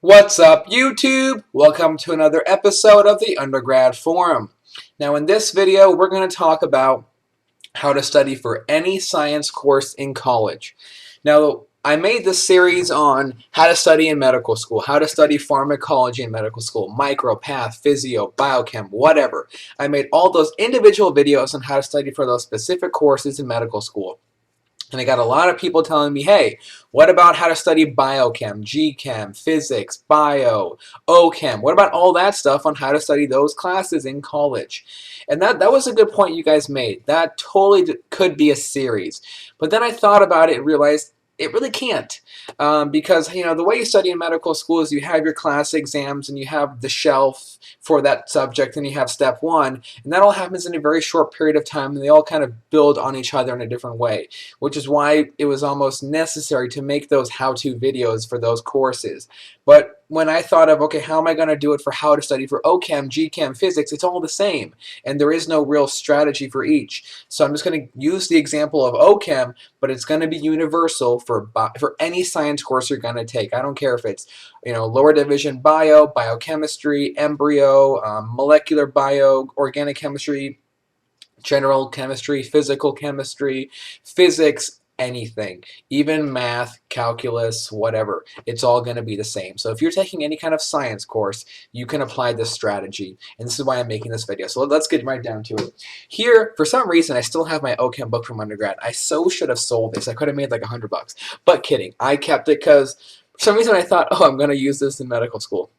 What's up, YouTube? Welcome to another episode of the Undergrad Forum. Now, in this video, we're going to talk about how to study for any science course in college. Now, I made this series on how to study in medical school, how to study pharmacology in medical school, micropath, physio, biochem, whatever. I made all those individual videos on how to study for those specific courses in medical school. And I got a lot of people telling me, hey, what about how to study biochem, G-chem, physics, bio, O-chem? What about all that stuff on how to study those classes in college? And that was a good point you guys made. That totally could be a series. But then I thought about it and realized it really can't. Because, the way you study in medical school is you have your class exams and you have the shelf for that subject and you have step one. And that all happens in a very short period of time and they all kind of build on each other in a different way, which is why it was almost necessary to make those how-to videos for those courses. But when I thought of, okay, how am I going to do it for how to study for OChem, GChem, physics, it's all the same, and there is no real strategy for each. So I'm just going to use the example of OChem, but it's going to be universal for any science course you're going to take. I don't care if it's lower division bio, biochemistry, embryo, molecular bio, organic chemistry, general chemistry, physical chemistry, physics, anything, even math, calculus, whatever. It's all going to be the same. So if you're taking any kind of science course, you can apply this strategy. And this is why I'm making this video. So let's get right down to it. Here, for some reason, I still have my OChem book from undergrad. I so should have sold this. I could have made like $100. But kidding. I kept it because for some reason I thought, oh, I'm going to use this in medical school.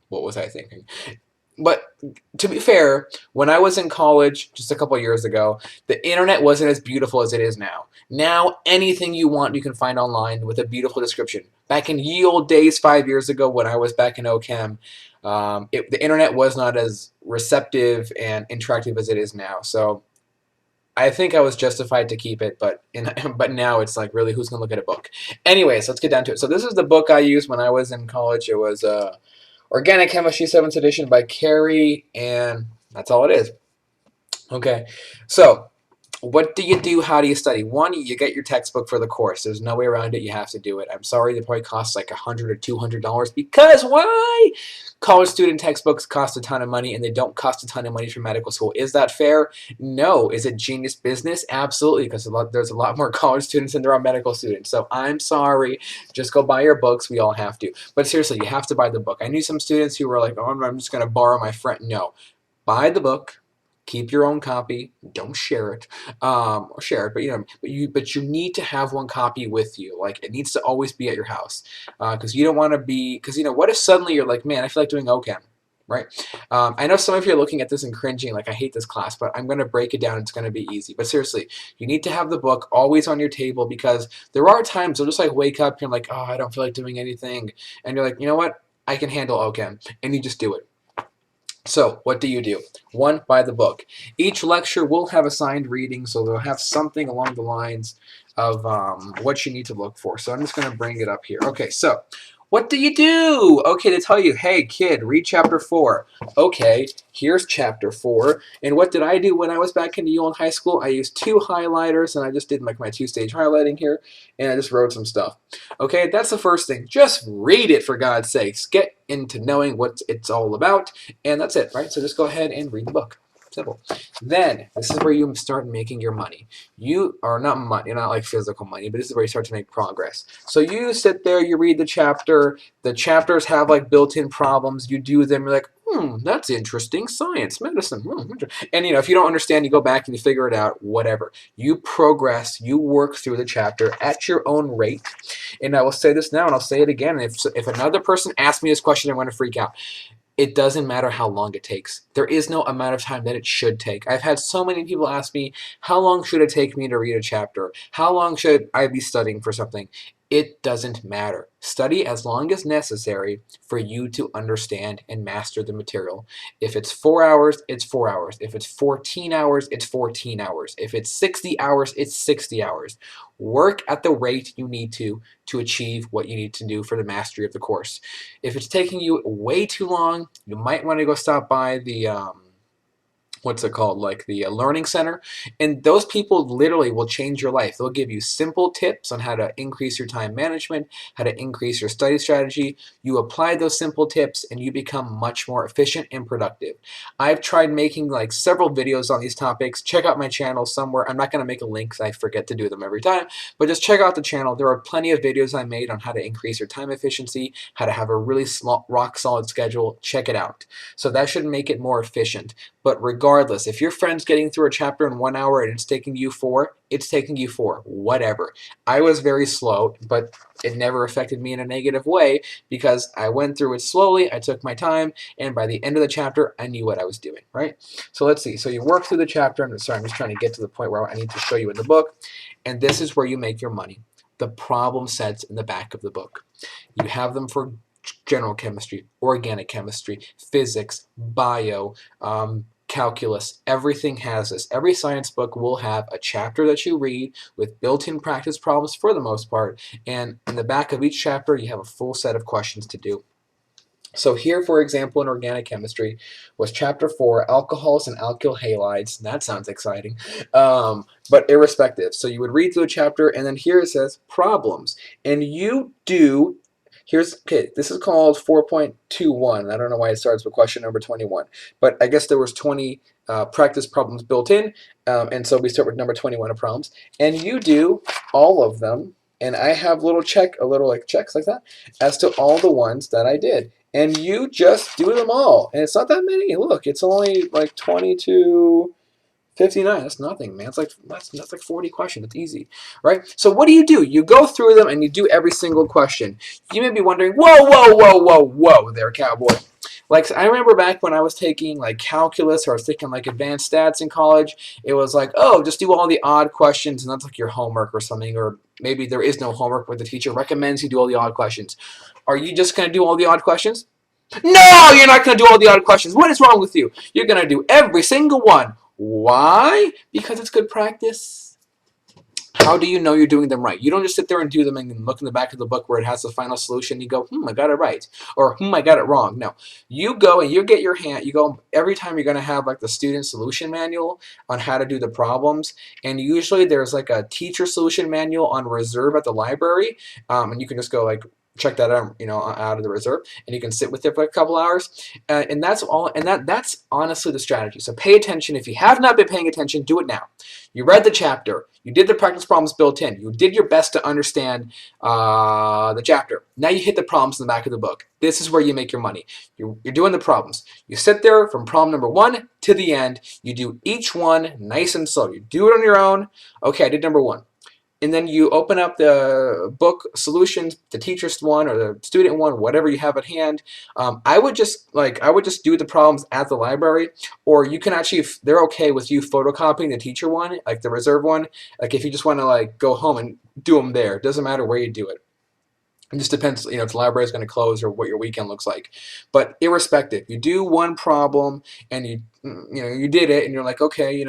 What was I thinking? But to be fair, when I was in college just a couple years ago, the internet wasn't as beautiful as it is now. Now, anything you want you can find online with a beautiful description. Back in ye old days, 5 years ago, when I was back in OChem, the internet was not as receptive and interactive as it is now. So I think I was justified to keep it, but now it's like, really, who's going to look at a book? Anyways, let's get down to it. So this is the book I used when I was in college. It was Organic Chemistry 7th edition by Carrie, and that's all it is. Okay, so what do you do? How do you study? One, you get your textbook for the course. There's no way around it. You have to do it. I'm sorry, it probably costs like $100 or $200 because why? College student textbooks cost a ton of money and they don't cost a ton of money for medical school. Is that fair? No. Is it genius business? Absolutely, because there's a lot more college students than there are medical students. So I'm sorry. Just go buy your books. We all have to. But seriously, you have to buy the book. I knew some students who were like, oh, I'm just going to borrow my friend. No. Buy the book. Keep your own copy. Don't share it, or share it. But you need to have one copy with you. Like it needs to always be at your house, because you don't want to be. Because what if suddenly you're like, man, I feel like doing OChem, right? I know some of you are looking at this and cringing, like I hate this class, but I'm going to break it down. It's going to be easy. But seriously, you need to have the book always on your table because there are times you'll just like wake up and you're like, oh, I don't feel like doing anything, and you're like, you know what? I can handle OChem, and you just do it. So, what do? One, buy the book. Each lecture will have assigned readings, so they'll have something along the lines of what you need to look for. So I'm just going to bring it up here. Okay, so what do? Okay, to tell you, hey kid, read chapter 4. Okay, here's chapter 4. And what did I do when I was back in the old high school? I used 2 highlighters, and I just did like my 2-stage highlighting here, and I just wrote some stuff. Okay, that's the first thing. Just read it, for God's sakes. Get into knowing what it's all about, and that's it, right? So just go ahead and read the book. Simple. Then, this is where you start making your money. You are not money, not like physical money, but this is where you start to make progress. So you sit there, you read the chapter. The chapters have like built-in problems. You do them, you're like, that's interesting. Science, medicine. And if you don't understand, you go back and you figure it out, whatever. You progress, you work through the chapter at your own rate. And I will say this now, and I'll say it again. If another person asks me this question, I'm going to freak out. It doesn't matter how long it takes. There is no amount of time that it should take. I've had so many people ask me, how long should it take me to read a chapter? How long should I be studying for something? It doesn't matter. Study as long as necessary for you to understand and master the material. If it's 4 hours, it's 4 hours. If it's 14 hours, it's 14 hours. If it's 60 hours, it's 60 hours. Work at the rate you need to achieve what you need to do for the mastery of the course. If it's taking you way too long, you might want to go stop by the what's it called, like the learning center, and those people literally will change your life. They'll give you simple tips on how to increase your time management, how to increase your study strategy. You apply those simple tips and you become much more efficient and productive. I've tried making like several videos on these topics. Check out my channel somewhere. I'm not going to make a link because I forget to do them every time, but just check out the channel. There are plenty of videos I made on how to increase your time efficiency, how to have a really small, rock solid schedule. Check it out. So that should make it more efficient. But regardless, if your friend's getting through a chapter in 1 hour and it's taking you 4, it's taking you 4, whatever. I was very slow, but it never affected me in a negative way because I went through it slowly, I took my time, and by the end of the chapter, I knew what I was doing, right? So let's see. So you work through the chapter, and sorry, I'm just trying to get to the point where I need to show you in the book, and this is where you make your money. The problem sets in the back of the book. You have them for general chemistry, organic chemistry, physics, bio, calculus. Everything has this. Every science book will have a chapter that you read with built-in practice problems for the most part, and in the back of each chapter you have a full set of questions to do. So here, for example, in organic chemistry was chapter 4, alcohols and alkyl halides. That sounds exciting, but irrespective. So you would read through a chapter, and then here it says problems, and you do. Okay, this is called 4.21. I don't know why it starts with question number 21, but I guess there was 20 practice problems built in, and so we start with number 21 of problems, and you do all of them, and I have little like checks like that as to all the ones that I did. And you just do them all. And it's not that many. Look, it's only like 22, 59. That's nothing, man. It's like that's like 40 questions. It's easy, right? So what do? You go through them and you do every single question. You may be wondering, whoa, whoa, whoa, whoa, whoa there, cowboy. Like, I remember back when I was taking like calculus, or I was taking like advanced stats in college, it was like, oh, just do all the odd questions and that's like your homework or something, or maybe there is no homework but the teacher recommends you do all the odd questions. Are you just going to do all the odd questions? No, you're not going to do all the odd questions. What is wrong with you? You're going to do every single one. Why? Because it's good practice. How do you know you're doing them right? You don't just sit there and do them and look in the back of the book where it has the final solution and you go, I got it right, or I got it wrong. No, you go and you get your hand, you go every time. You're going to have like the student solution manual on how to do the problems, and usually there's like a teacher solution manual on reserve at the library, and you can just go like check that out, out of the reserve, and you can sit with it for a couple hours, and that's all. And that's honestly the strategy. So pay attention. If you have not been paying attention, do it now. You read the chapter. You did the practice problems built in. You did your best to understand the chapter. Now you hit the problems in the back of the book. This is where you make your money. You're doing the problems. You sit there from problem number 1 to the end. You do each one nice and slow. You do it on your own. Okay, I did number 1. And then you open up the book solutions, the teacher's one or the student one, whatever you have at hand. I would just do the problems at the library, or you can actually, if they're okay with you photocopying the teacher one, like the reserve one. Like if you just want to like go home and do them there, it doesn't matter where you do it. It just depends, if the library is going to close or what your weekend looks like. But irrespective, you do one problem and you did it, and you're like, okay,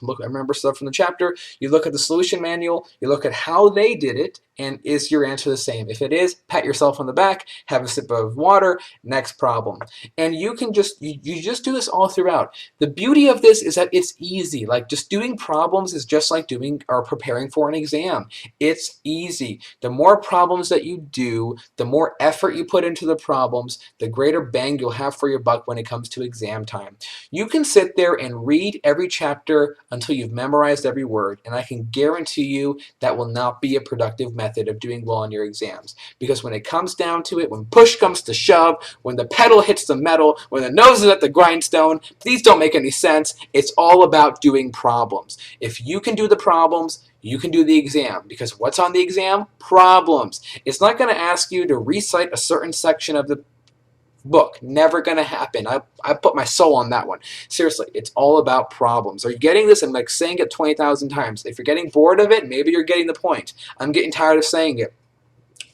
look, I remember stuff from the chapter. You look at the solution manual, you look at how they did it, and is your answer the same? If it is, pat yourself on the back, have a sip of water, next problem. And you can you just do this all throughout. The beauty of this is that it's easy. Like just doing problems is just like doing or preparing for an exam. It's easy. The more problems that you do, the more effort you put into the problems, the greater bang you'll have for your buck when it comes to exam time. You can sit there and read every chapter until you've memorized every word, and I can guarantee you that will not be a productive method of doing well on your exams. Because when it comes down to it, when push comes to shove, when the pedal hits the metal, when the nose is at the grindstone, these don't make any sense. It's all about doing problems. If you can do the problems, you can do the exam, because what's on the exam? Problems. It's not going to ask you to recite a certain section of the book. Never going to happen. I put my soul on that one. Seriously, it's all about problems. Are you getting this? I'm like saying it 20,000 times. If you're getting bored of it, maybe you're getting the point. I'm getting tired of saying it.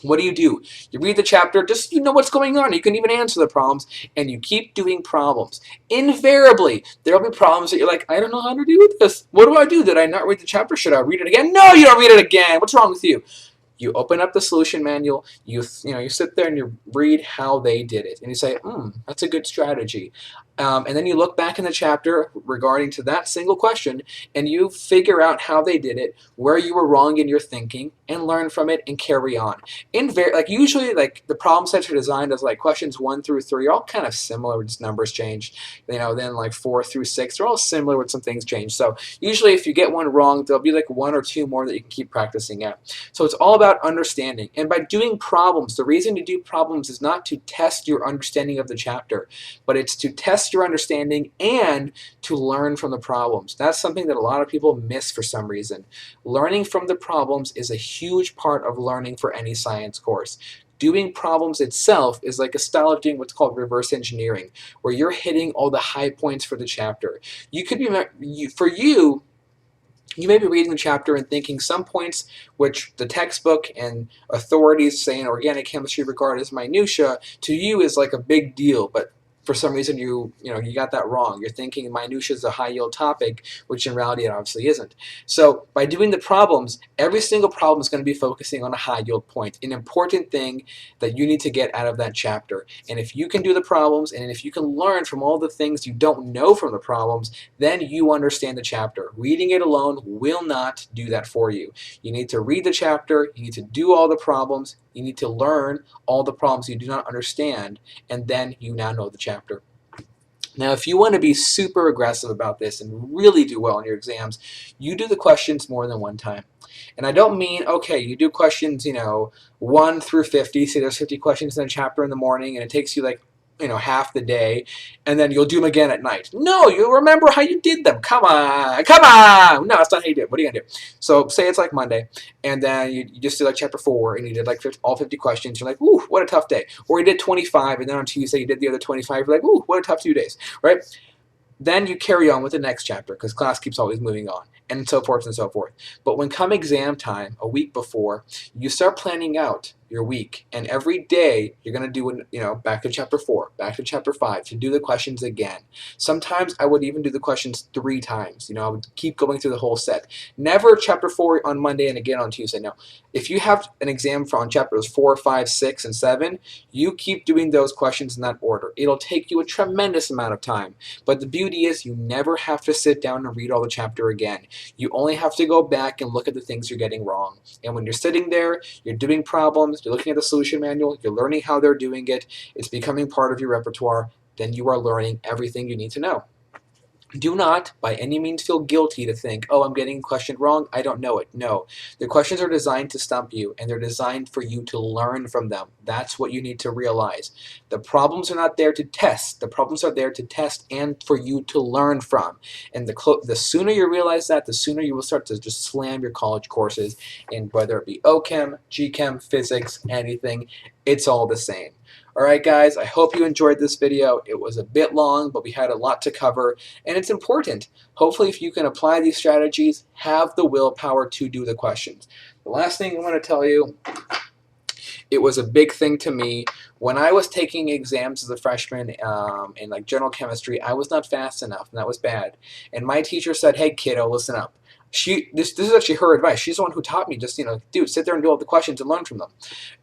What do? You read the chapter, just you know what's going on. You can even answer the problems, and you keep doing problems. Invariably, there will be problems that you're like, I don't know how to do this. What do I do? Did I not read the chapter? Should I read it again? No, you don't read it again. What's wrong with you? You open up the solution manual, you sit there and you read how they did it, and you say, that's a good strategy. And then you look back in the chapter regarding to that single question, and you figure out how they did it, where you were wrong in your thinking, and learn from it and carry on. Usually, like the problem sets are designed as like questions 1 through 3 are all kind of similar, with just numbers change. Then like 4 through 6, they're all similar with some things change. So usually, if you get one wrong, there'll be like 1 or 2 more that you can keep practicing at. So it's all about understanding. And by doing problems, the reason to do problems is not to test your understanding of the chapter, but it's to test your understanding and to learn from the problems. That's something that a lot of people miss for some reason. Learning from the problems is a huge part of learning for any science course. Doing problems itself is like a style of doing what's called reverse engineering, where you're hitting all the high points for the chapter. You may be reading the chapter and thinking some points which the textbook and authorities say in organic chemistry regard as minutia, to you is like a big deal, but for some reason you got that wrong. You're thinking minutia is a high yield topic, which in reality it obviously isn't. So by doing the problems, every single problem is going to be focusing on a high yield point, an important thing that you need to get out of that chapter. And if you can do the problems, and if you can learn from all the things you don't know from the problems, then you understand the chapter. Reading it alone will not do that for you. You need to read the chapter, you need to do all the problems, you need to learn all the problems you do not understand, and then you now know the chapter. Now, if you want to be super aggressive about this and really do well in your exams, you do the questions more than one time. And I don't mean, okay, you do questions, 1 through 50, say there's 50 questions in a chapter in the morning, and it takes you like, half the day, and then you'll do them again at night. No, you'll remember how you did them. Come on, come on. No, that's not how you do it. What are you going to do? So say it's like Monday, and then you just did like chapter 4, and you did like all 50 questions. You're like, ooh, what a tough day. Or you did 25, and then on Tuesday you did the other 25. You're like, ooh, what a tough 2 days, right? Then you carry on with the next chapter because class keeps always moving on, and so forth and so forth. But when come exam time, a week before, you start planning out your week, and every day you're going to do, back to chapter 4, back to chapter 5, to do the questions again. Sometimes I would even do the questions 3 times. I would keep going through the whole set. Never chapter 4 on Monday and again on Tuesday. No. If you have an exam on chapters 4, 5, 6, and 7, you keep doing those questions in that order. It'll take you a tremendous amount of time. But the beauty is you never have to sit down and read all the chapter again. You only have to go back and look at the things you're getting wrong. And when you're sitting there, you're doing problems, you're looking at the solution manual, you're learning how they're doing it, it's becoming part of your repertoire, then you are learning everything you need to know. Do not, by any means, feel guilty to think, oh, I'm getting a question wrong, I don't know it. No. The questions are designed to stump you, and they're designed for you to learn from them. That's what you need to realize. The problems are not there to test. The problems are there to test and for you to learn from. And the sooner you realize that, the sooner you will start to just slam your college courses, and whether it be OChem, GChem, physics, anything, it's all the same. Alright guys, I hope you enjoyed this video. It was a bit long, but we had a lot to cover, and it's important. Hopefully if you can apply these strategies, have the willpower to do the questions. The last thing I want to tell you, it was a big thing to me. When I was taking exams as a freshman in like general chemistry, I was not fast enough, and that was bad. And my teacher said, hey kiddo, listen up. This is actually her advice. She's the one who taught me, just, dude, sit there and do all the questions and learn from them.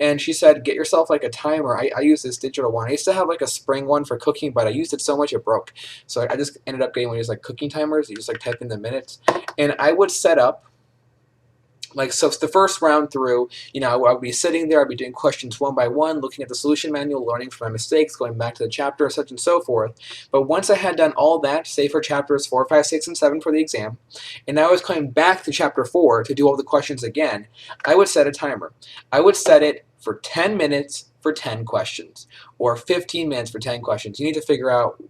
And she said, get yourself like a timer. I use this digital one. I used to have like a spring one for cooking, but I used it so much it broke. So I just ended up getting one of these like cooking timers. You just like type in the minutes. And I would set up, so the first round through, I would be sitting there, I'd be doing questions one by one, looking at the solution manual, learning from my mistakes, going back to the chapter, such and so forth. But once I had done all that, say for chapters 4, 5, 6, and 7 for the exam, and I was coming back to chapter 4 to do all the questions again, I would set a timer. I would set it for 10 minutes for 10 questions, or 15 minutes for 10 questions. You need to figure out,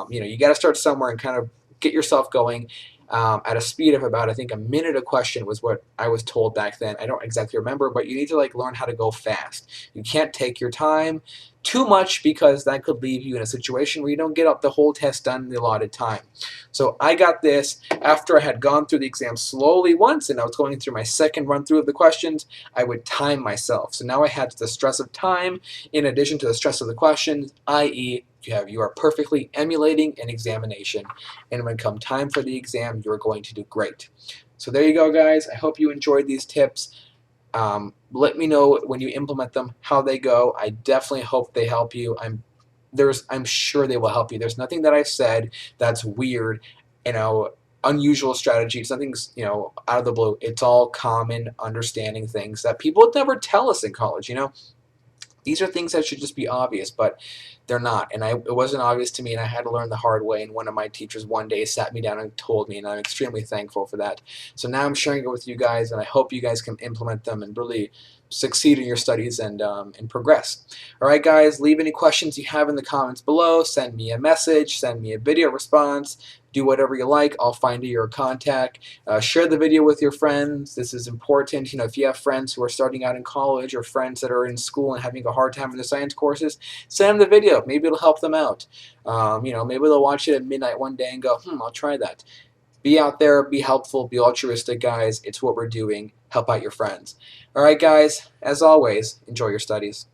you got to start somewhere and kind of get yourself going. At a speed of about, I think, a minute a question was what I was told back then. I don't exactly remember, but you need to learn how to go fast. You can't take your time too much because that could leave you in a situation where you don't get up the whole test done in the allotted time. So I got this after I had gone through the exam slowly once, and I was going through my second run through of the questions. I would time myself. So now I had the stress of time in addition to the stress of the questions, i.e., you are perfectly emulating an examination, and when come time for the exam, you're going to do great. So there you go, guys. I hope you enjoyed these tips. Let me know when you implement them how they go. I definitely hope they help you. I'm I'm sure they will help you. There's nothing that I said that's weird, unusual strategy. It's nothing's, out of the blue. It's all common understanding things that people would never tell us in college. These are things that should just be obvious, but they're not. And it wasn't obvious to me, and I had to learn the hard way. And one of my teachers one day sat me down and told me, and I'm extremely thankful for that. So now I'm sharing it with you guys, and I hope you guys can implement them and really succeed in your studies and progress. All right, guys, leave any questions you have in the comments below. Send me a message, send me a video response. Do whatever you like. I'll find your contact. Share the video with your friends. This is important. If you have friends who are starting out in college or friends that are in school and having a hard time with the science courses, send them the video. Maybe it'll help them out. Maybe they'll watch it at midnight one day and go, I'll try that. Be out there, be helpful, be altruistic, guys. It's what we're doing. Help out your friends. All right, guys, as always, enjoy your studies.